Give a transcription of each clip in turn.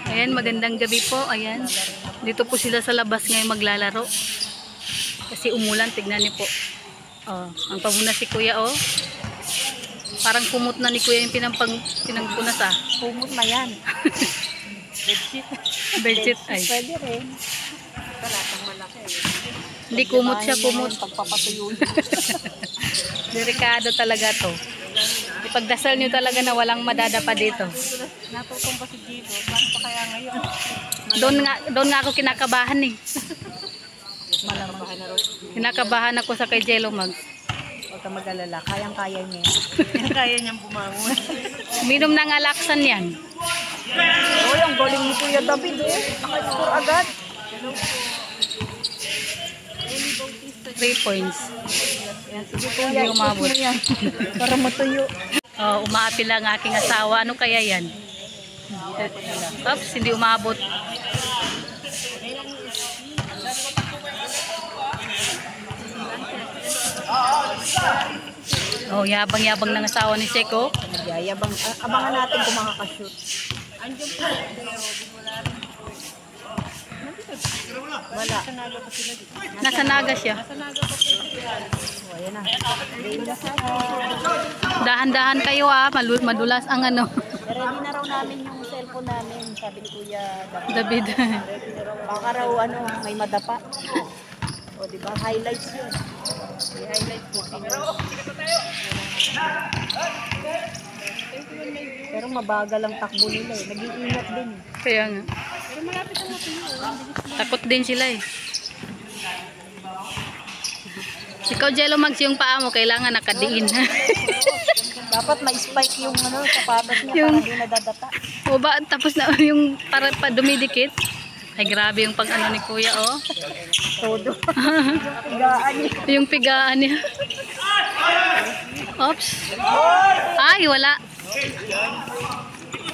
Ayan, magandang gabi po. Ayan. Dito po sila sa labas ngayon maglalaro. Kasi umulan, tignan niyo po. Oh, ang pamuna si Kuya, oh. Parang kumot na ni Kuya yung pinangpunas, ah. Kumot na yan. Bedsheet. Bedsheet, ay. Pwede rin. Talatang malaki. Hindi kumot siya, kumot. Pagpapatuyo. Delikado talaga to. Ipagdasal nyo talaga na walang madadapa dito. Natutong pa si Gibo. Paano pa kaya ngayon? Doon nga ako kinakabahan eh. Malamahan na rin. Kinakabahan ako sa kay Jello Mag. Huwag ka mag-alala. Kayang-kaya niya. Kaya niyang bumangon. Uminom ng alaksan yan. Uy, ang galing ni Kuya David eh. Naka-score agad. 3 points. Yan, sige Hindi Kuya, umabot. yan. Para matuyo. Oh, umaapi lang ang aking asawa. Ano kaya yan? Oops, hindi umabot. Oh, yabang-yabang ng asawa ni Seko. Nagyayabang. Abangan natin kung makakashoot. Andiyan po. Wala. Nasa Naga siya. Oh, ayan na. Dahan-dahan kayo, ah. Madulas ang ano. Ready na raw namin yung cellphone namin. Sabi ni Kuya David. Ready na raw. Baka raw may madapa. O diba? Highlights yun. May highlights po. Pero mabagal ang takbo nila eh. Nag-iingat din. Kaya nga. Pero malapit ang matuyo. Takot din sila eh. Ikaw, Jello Mags, yung paa mo kailangan nakadiin. Dapat ma-spike yung sapatos niya Yung... para hindi nadadapa. O ba, tapos na yung para pa dumidikit. Ay, grabe yung pang ano ni Kuya, oh. Todo. Pigaan niya. Yung pigaan niya. Oops. Ay, wala.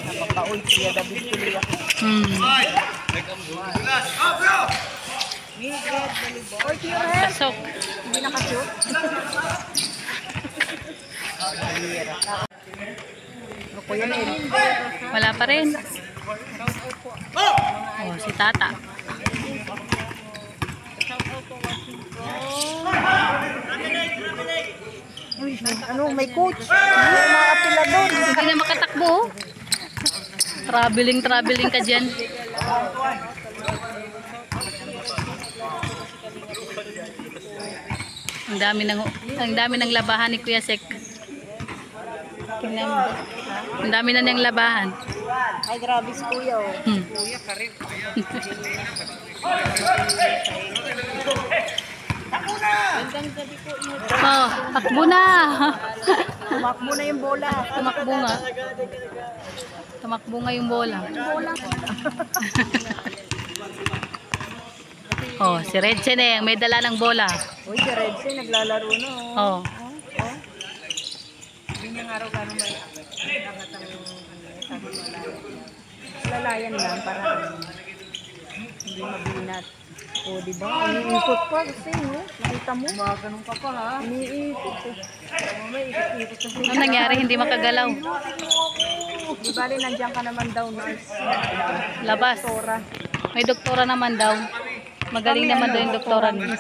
Napapaul siya, David Kuya. Pasok. Hindi nakashoot. Kuya na yun. Wala pa rin. Oh, si Tata. Ano, may coach. May mga pila doon. Hindi na makatakbo. Traveling ka dyan. Ang dami ng labahan ni Kuya Sek. Tingnan mo. Ang dami na niyang labahan. Ay, grabe si Kuya, oh. Kuya ka rin. Oh, takbo na. Tumakbo na yung bola. Tumakbo nga. Tumakbo nga yung bola. Oh, si Red Cheneng may dala ng bola. Uy, si Redse naglalaro na, oh. Oh. Hindi niya nga raw gano'n may angat ang sabi mo lalayan lang para hindi mabinat. O, diba? Iniikot pa kasi, no? Nakita mo? Ganun ka pa, ha? Iniikot, eh. May ikot kasi. Ano nangyari? Hindi makagalaw. Di bali, nandiyan ka naman daw, nurse. Labas. Doktora. May doktora naman daw. Magaling naman daw yung doktora niya.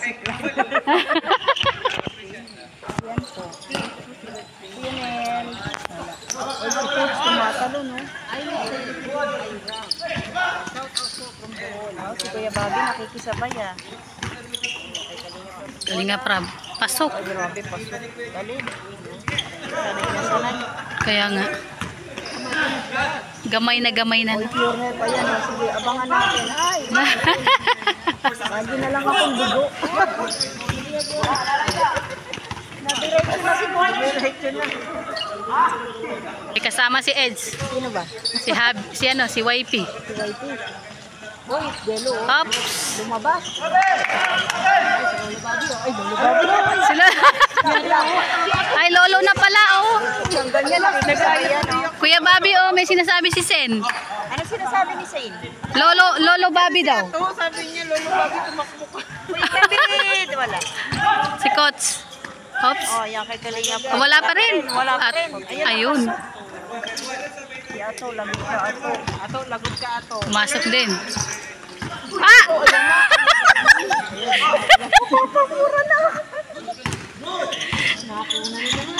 Yan po. Yan. Ay, si Coach tumatalo, no? Oh, si Kuya Bobby nakikisabay, ah. Kalinga Prab. Pasok. Ay, grabe, pasok. Dali. Sanay na sanay. Kaya nga. Gamay na. Oy, pure net pa yan, oh. Sige, abangan natin. Ay! Lagi na lang akong dugo. Nadiretso na si Boy. Nadiretso na. May kasama si Eds. Sino ba? Si YP. Si YP. Boy, Jello, oh. Ops. Lumabas. Ay, Lolo Bobby. Sila. Ay, lolo na pala, oh. Ang ganyan, nakikisabay yan, oh. Kuya Bobby, oh, may sinasabi si Sen. Ano sinasabi ni Sain? Lolo Bobby daw. Oo, sabi niya, Lolo Bobby, tumakbo ka. Uy, David! Wala. Si Coach. Oops. Oh, yan kay Kalinga pa. Wala pa rin. Wala pa At, rin. ayun. Si Ato, lagot ka ato. Ato, lagot ka ato. Pumasok din. Ah!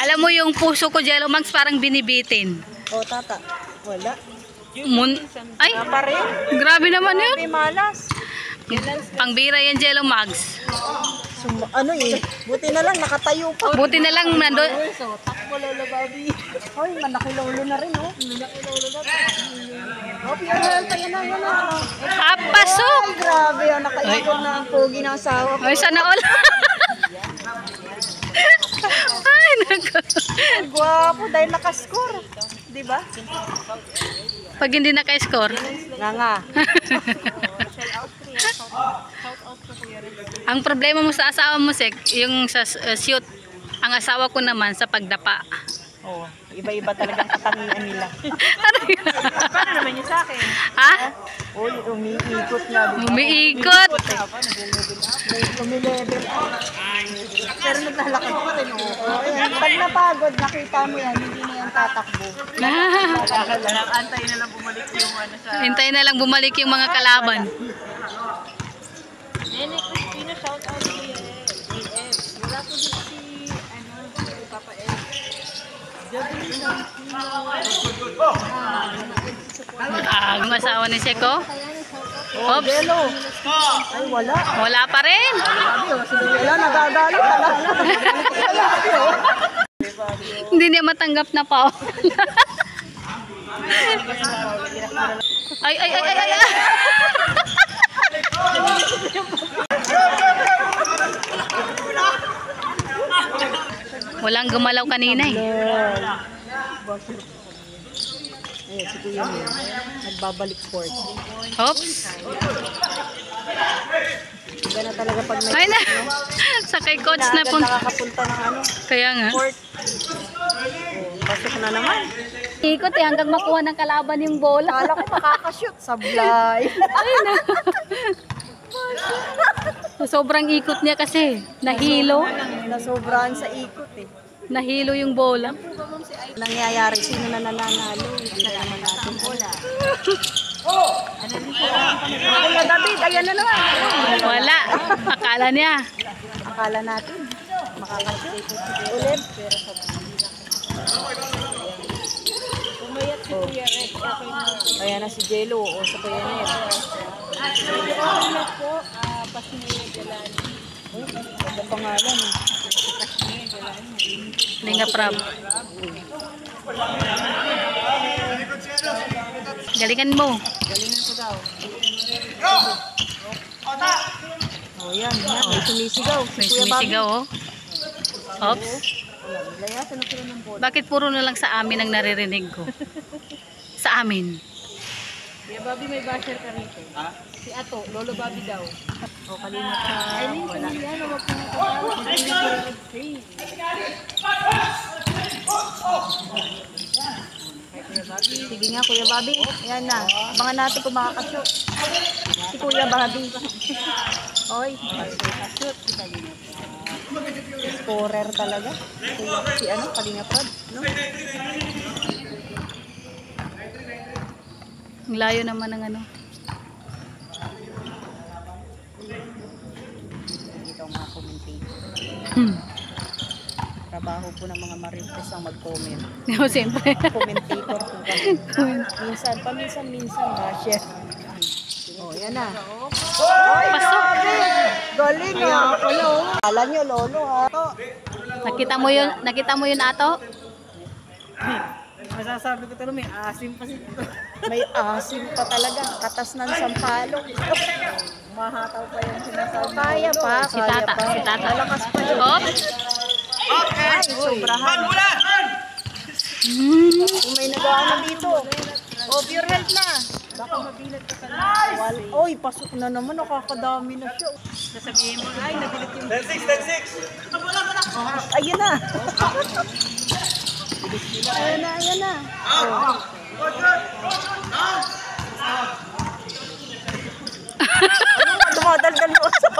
Alam mo yung puso ko, Jello Max, parang binibitin. O, tata. Wala. Ay, Pa rin. grabe naman yun. May malas. Pangbira yan, Jello Max. Ano eh, buti na lang nakatayo pa. Buti na lang nandun. So, takbo lolo babi. Hoy, manaki lolo na rin oh. Manaki lolo na. Oh, yan na, yan na. Pasok! Ay, grabe oh, nakaikot na ang pogi ng asawa ko. Ay, sana all. Ay, naku. Ay, gwapo dahil nakascore. Di ba? Pag hindi naka-score. Nga. Ang problema mo sa asawa mo, Sek, yung sa shoot. Ang asawa ko naman sa pagdapa. Oh, iba-iba talagang katangian nila. Ano yun? Paano naman yun sa akin? Ha? Uy, umiikot nga. Umiikot. Umilevel up. Pero naglalakad pa rin. Pag napagod, nakita mo yan, hindi na yan tatakbo. Antayin na lang bumalik yung ano sa... Hintayin na lang bumalik yung mga kalaban. Nene Cristina, shout out si EF. Wala ko din si, Papa F. Ang asawa ni Seko. Oh, Oops. Jello. Ay, wala. Wala pa rin. Sabi, sige, wala, nagagalit. Hindi niya matanggap na pa. Ay, ay, ay, ay, ay. Walang gumalaw kanina eh. Eh, si Kuya mo, nagbabalik sport. Oops. Iba na talaga pag may... Ay na. Sa kay coach na po. Nakakapunta ng Kaya nga. sport. Pasok na naman. Ikot eh hanggang makuha ng kalaban yung bola. Kala ko makakashoot. Sablay. Sobrang ikot niya kasi. Nahilo. Nasobrahan sa ikot eh. Nahilo yung bola. Nangyayari, sino na nananalo? Hindi na naman natin bola. Kuya David, ayan na naman. Wala. Akala niya. Akala natin, makakashoot. Ulit. Umayat si Kuya Rex. Ayan na si Jello. O sa Kuya Ned. Ano po, Pasmaya Galani. Ang pangalan eh. Linga Prab. Galingan mo. Galingan ko daw. Oh, yan. May sumisigaw. May sumisigaw oh. Oops. Layasan na sila ng bola. Bakit puro na lang sa amin ang naririnig ko? Sa amin. Kuya Bobby, may basher ka rito. Ha? Si Ato, Lolo Bobby daw. O, kanina ka. Ay, wala. Yan, huwag ka na. Sige nga, Kuya Bobby. Ayan na. Abangan natin kung makakashoot. Si Kuya Bobby. Oy, makakashoot. Scorer talaga. Si Kalinga Prab. No? Ang layo naman ng ano. Dito ang mga commentator. Trabaho po ng mga marites ang mag-comment. No, siyempre. Commentator po kami. Paminsan, basher. Oh, yan na. Pasok. Galing ah. Kala nyo, Lolo ha. Nakita mo yun ato? Masasabi ko talaga may asim pa siya. May asim pa talaga. Katas ng sampalok. Mahataw pa yung sinasabi. Kaya pa. Si Tata. Si Tata. Malakas pa yun. Oops. Ay, sobrahan. Kung may nagawa dito. Oh, pure health na. Baka mabilag ka sa lang. Oy, pasok na naman. Nakakadami na siya. Sasabihin mo, ay, nabilag yung... 10-6! Ayun na. Ayan na. Oh. Dumadaldal mo sa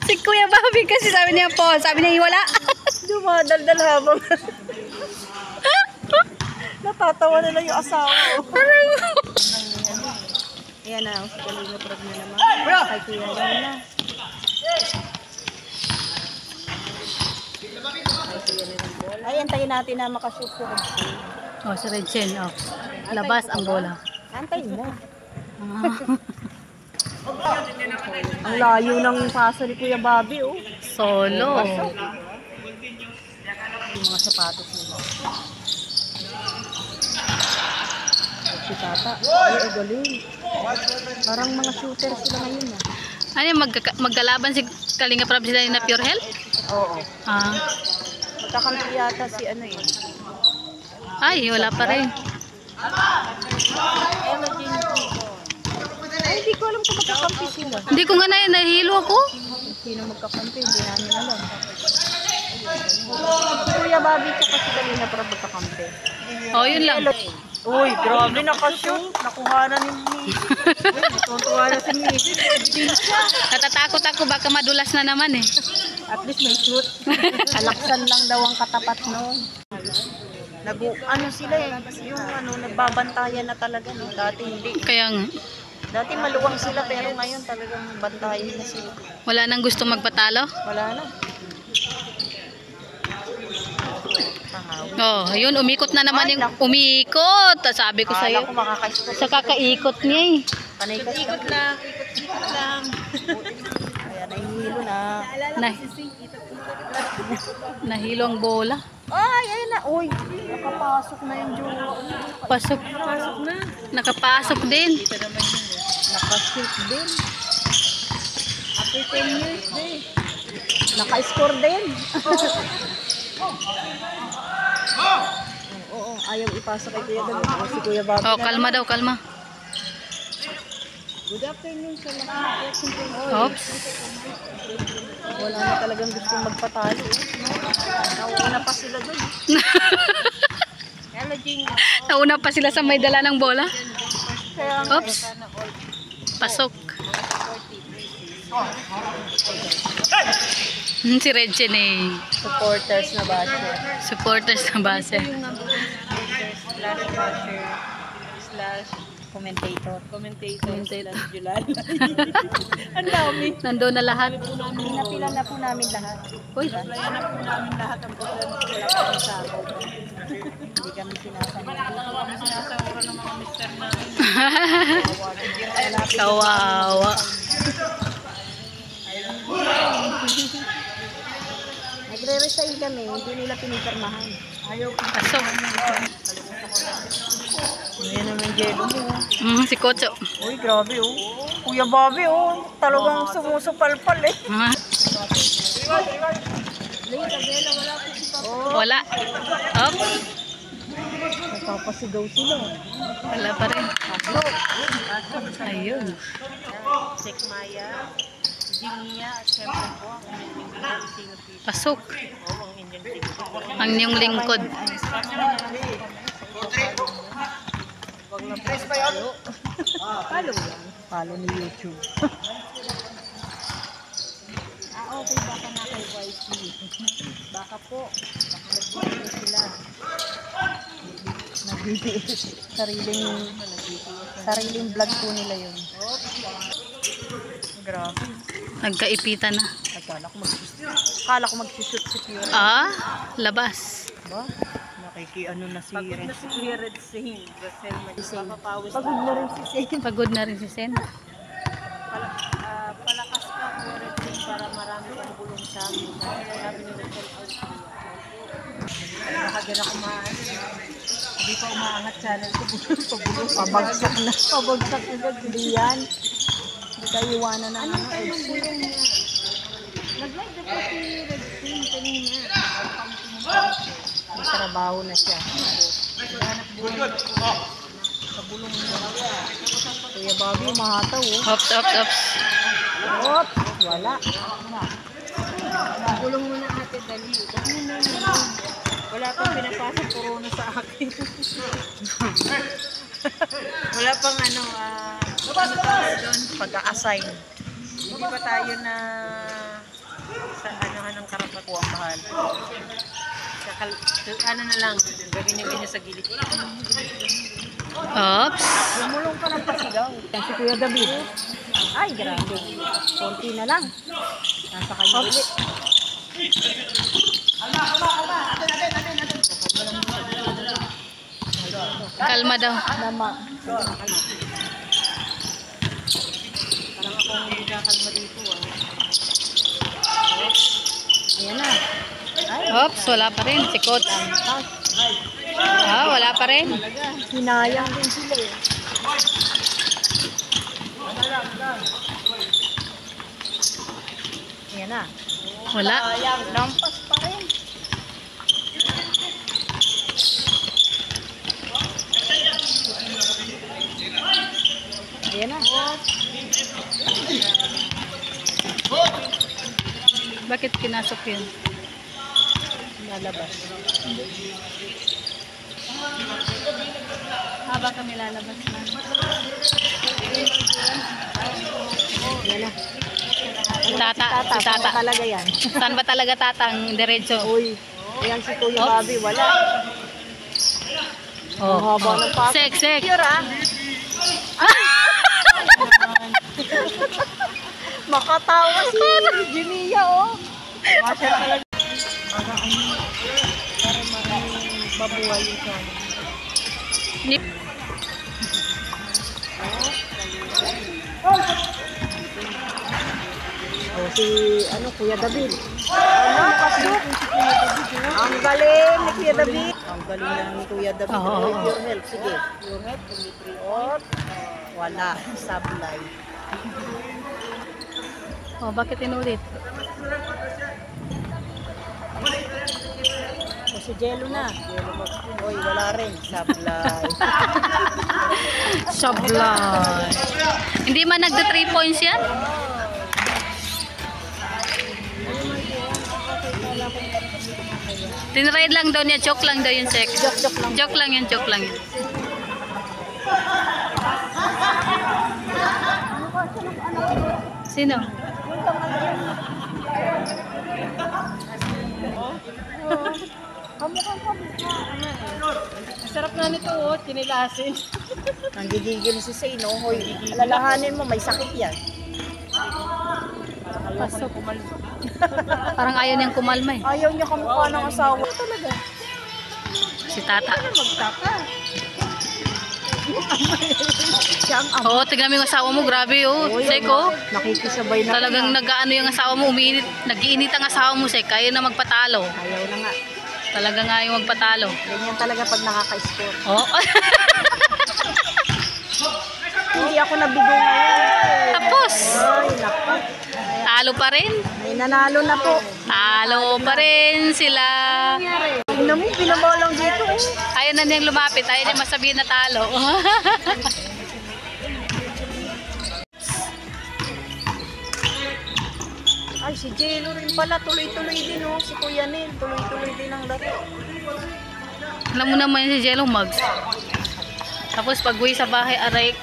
Si Kuya Bobby kasi sabi niya po. Sabi niya wala. Dumadaldal habang Tatawa na lang yung asawa. Ayan na, si Kalinga Prab na naman. Kay Kuya naman na. Ay, antayin natin na makashoot ko. Oh, si Redchen, oh. Labas ang bola. Antayin mo. Ah. Ang layo ng paso ni Kuya Bobby, oh. Solo. Yung mga sapatos nila. Si Tata. Ay, galing. Parang mga shooter sila ngayon, ah. Ano yung magkalaban si Kalinga Prab sila na Pure Health? Oo. Ah. Magkakampi yata si ano eh. Ay, wala pa rin. Ay, hindi ko alam kung magkakampi sila. Hindi ko nga nahihilo ako. Sino magkakampi, hindi namin alam. Si Kuya Bobby tsaka si Kalinga Prab magkakampi. Oh, yun lang. Uy, grabe nakashoot. Nakuha na ni Mimi. Tuntuwa na si Mimi. Natatakot ako baka madulas na naman eh. At least may shoot. Kalaksan lang daw ang katapat noon. Ano sila eh, yung nagbabantayan na talaga, no? Dati hindi. Kaya nga, Dati maluwang sila pero ngayon talagang bantayan na sila. wala nang gusto magpatalo. Wala na. Pangawi. Oh, yun, umikot na naman yung umikot. Sabi ko sa'yo. Kala ko makakaiskot. Sa kakaikot niya eh. Panay ka ikot lang, ikot lang. Ayan, nahihilo na. Nah Nahilo ang bola. Ay, ayun na. Uy, nakapasok na yung jowa. Pasok. Pasok na. Nakapasok din. Nakashoot din. Happy 10 years din. Naka-score din. Oo, ayaw ipasok kay Kuya David. O, si Kuya Bobby. Oh, kalma daw, kalma. Good afternoon sa lahat. Oops. Wala na talagang gustong magpatalo. Nauuna pa sila doon. Hello, Jing. Nauna pa sila sa may dala ng bola. Kaya nga, Oops. Pasok. Si Redchen eh. supporters na ba siya? Supporters na base. Slash watcher, slash commentator. Commentator. Slash July. Ang dami. Nandoon na lahat. Pinapilan na po namin lahat. Uy. Playan na po namin lahat ang program. Wala kami sa ako. Hindi kami sinasama. Hindi kami sinasama ng mga mister namin. Kawawa. Nagre-resign kami, hindi nila pinipirmahan. Ayaw ko. Pasok. Ayan naman yelo mo. Si Kocho. Uy, grabe oh. Kuya Bobby oh. Talagang sumusupalpal eh. Ah, wala. Oops. Nagpapasigaw sila. Wala pa rin. Ayun. Sek Maya, Jingya, at syempre po ang inyong singer people. Pasok. Oo, ang inyong singer. Ang inyong lingkod. Huwag lang press pa yun. Follow lang. Follow ni YouTube. Okay, baka na kay YT. Baka po. Baka nag-video sila. Nag-video. Sariling vlog po nila yun. Grabe. Nagkaipitan na. Akala ko mag-shoot si Pure. Ah, labas. Ba? Nakikiano na si Red. Si Red Singh. Pagod na rin si Singh. Pagod na rin si Sen. Palakas ka po Red Singh para marami kang bulong sa amin. Sabi ni Red Singh. Nakagyan ako hindi pa umaangat channel ko. Pabagsak na. Pabagsak na. Hindi yan. Hindi kayo iwanan na ano. Nag-live na po si Red Singh kanina. May trabaho na siya. Sa bulong niya. Kuya Bobby, umahataw oh. Ops, ops, ops. Oops, wala. Bulong mo na ate, dali. Wala pang pinapasok corona sa akin. Wala pang ano doon, pag-a-assign. Hindi pa tayo na sa ano ng karapat ko ang bahal. Ano na lang, ganyan-ganyan sa gilid. Oops. Bumulong ka ng pasigaw. Yan si Kuya David. Ay, grabe. Konti na lang. Nasa kayo ulit. Kalma daw. Nama. Parang ako hindi kalma dito. Ayan na. Ay, Oops, wala pa rin. Sikot. Wala pa rin. hinayang din sila eh. Ayan na. Wala. Sayang, lampas pa rin. Ayan na. Bakit kinasok yun? Lalabas. Haba kami lalabas na. Ayan na. Tata. Si Tata Tata. talaga yan. Saan ba talaga tatang diretso? Uy, ayan si Kuya Oops. Bobby, wala. Ang haba ng papa. Sek. Picture ah. Makatawa si Jimia oh. Masya talaga. Para maraming babuhay yung sana. Nip. Oh, si Kuya David. Pasok. Ang galing ni Kuya David. Ang galing na ni Kuya David. Oo. With your help. Sige. Your help. Or wala. Sablay. Oh, bakit inulit? O si Jello na. Jello mag-spin. Oy, wala rin. Sablay. Sablay. Hindi man nagda 3 points yan? Tinride lang daw niya. Joke lang daw yun, Sek. Joke lang. Joke lang yun, joke lang yun. Sino? Sarap na nito oh, tinilasin. Ang gigigil si Say, no? Hoy, alalahanin mo, may sakit yan. Pasok. Parang ayaw niyang kumalma eh. Ayaw niya kamukha ng asawa. Talaga. Si Tata. Magtaka. Siya ang Oo, tignan mo yung asawa mo. Grabe oh. Sek oh. nakikisabay na. Talagang nag-ano yung asawa mo. Umiinit. Nag-iinit ang asawa mo, Sek. Kaya na magpatalo. Ayaw na nga. Talaga nga yung magpatalo. Ganyan talaga pag nakaka-score. Oh. Hindi ako nabigo ngayon. Tapos. Ay, naku. Talo pa rin. May nanalo na po. Talo pa rin sila. Tingnan mo, pinamaw lang dito eh. Ayaw na niyang lumapit. Ayaw niyang masabihin na talo. Ay, si Jello rin pala. Tuloy-tuloy din oh. Si Kuya Nel. Tuloy-tuloy din ang laro. Alam mo naman yun si Jello Mags. Tapos pag uwi sa bahay, aray,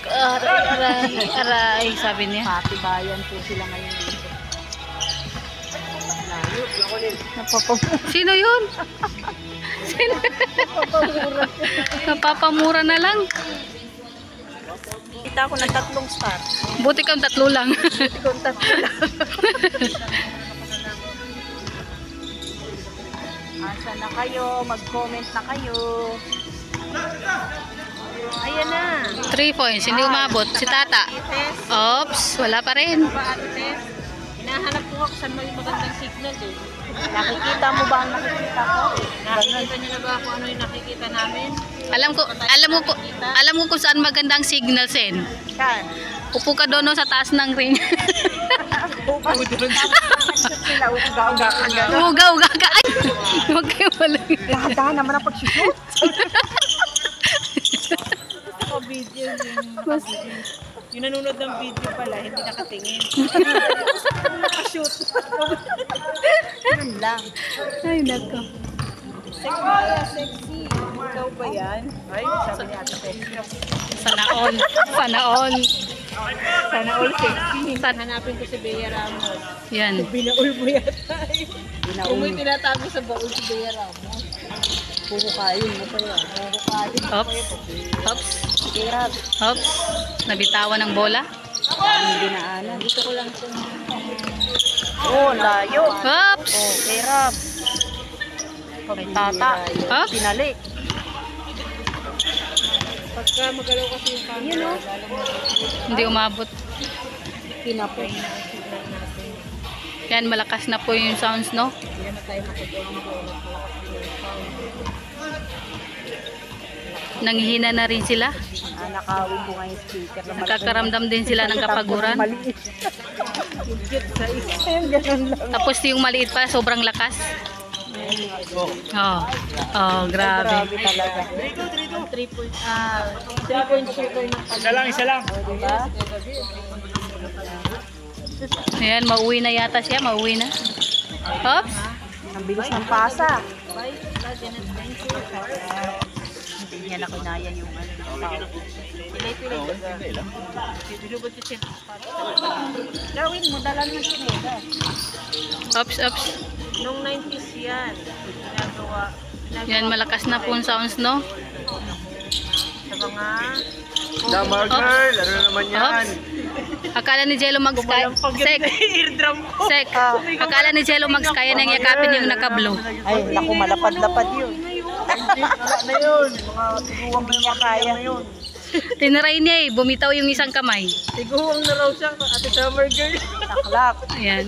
sabi niya. Pati bayan po sila ngayon dito. Layo. Sino yun? Sino? Napapamura na lang. Kita ako ng 3 star. Buti kang 3 lang. Kung 3 lang. Asa na kayo? Mag-comment na kayo. Ayan na. 3 points, hindi umabot. Si Tata. Test. Oops, wala pa rin. Ba, Test? Hinahanap ko ako saan may magandang signal eh. Nakikita mo ba ang nakikita ko? Nakikita niyo na ba kung ano yung nakikita namin? Alam ko kung saan magandang signal, Sen. Saan? Upo ka doon no, sa taas ng ring. Sila, uga-uga ka nga. Uga-uga ka. Ay, huwag kayo malang. Dahan-dahan naman ang pag-shoot. Video yung nanonood ng video pala, hindi nakatingin. Nakashoot. Yun lang. Ay, nako. Sexy. Ikaw ba yan? Ay, sabi niya ata ko. Sana all. Sana all. Sana all sexy. Hanapin ko si Bea Ramos. Yan. Binaul mo yata. Kung may tinatago sa baul si Bea Ramos. Pupukain mo pa yan. Pupukain. Hops. Hops. Kirab. Hops. Nabitawan ng bola. Hindi na ana. Dito ko lang ito. Oh, layo. Hops. Oh, kirab. May tata. Hops. Pinalik. Pagka magalaw kasi yung camera, yun o. Hindi umabot. Pinapay. Yan, malakas na po yung sounds, no? Hindi na tayo makapag-edit. Nanghihina na rin sila. Nakawin ko nga yung speaker. Nakakaramdam din sila ng kapaguran. Maliit. Cute sa isa. Ganun lang. Tapos yung maliit pa, sobrang lakas. Oh, oh, grabe. Grabe talaga. 3.2 shooter ng Isa lang. diba? Ayan, mauwi na yata siya. Mauwi na. Hops. Ang bilis ng pasa. Hindi niya na kinaya yung tao. Gawin mo, dalan mo sineda. Hops, hops. Nung 90s yan, ginagawa. Yan, malakas na po yung sounds, no? Sa mga... Damar girl, ano naman yan? Hops. Akala ni Jello Mags kaya. Sek. eardrum ko. Sek. Akala ni Jello Mags kaya nang yakapin yung naka-blue. Ay, naku, malapad-lapad yun. Wala na yun. Mga tiguwang na niya kaya. Tinaray niya eh. Bumitaw yung isang kamay. Tiguwang na raw siya, Ate Summer Girl. Taklak. Ayan.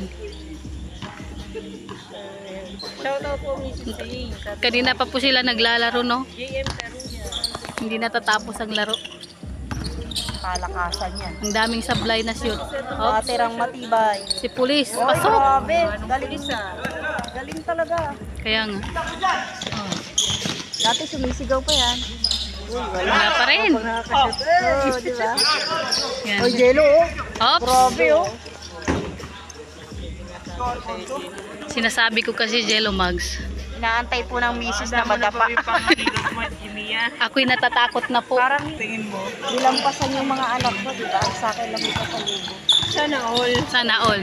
Shoutout po, Mrs. A. Kanina pa po sila naglalaro, no? JM Perugia. Hindi natatapos ang laro. Kalakasan yan. Ang daming sablay na shoot. Mga Hops. tirang matibay. Si pulis. Ay, Pasok. grabe. Galing isa. Galing talaga. Kaya nga. Oh. Dati sumisigaw pa yan. Wala pa rin. Oo, di ba? Yan. Oy, Jello, oh. Hops. Grabe, oh. Sinasabi ko kasi Jello Mags. Inaantay po ng misis na madapa. Ako'y natatakot na po. Parang nilampasan yung mga anak ko, di ba? Sa akin lang ito sa libo. Sana all. Sana all.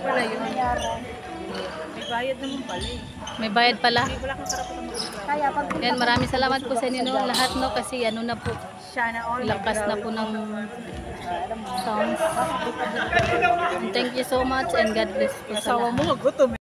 Wala yun. May bayad naman pala eh. May bayad pala. Wala kang karapat na kaya pag Yan, maraming salamat po sa inyo no, lahat, no? Kasi ano na po. sana all. Lakas na po ng sounds. And thank you so much and God bless po sa lahat. Asawa mo, gutom.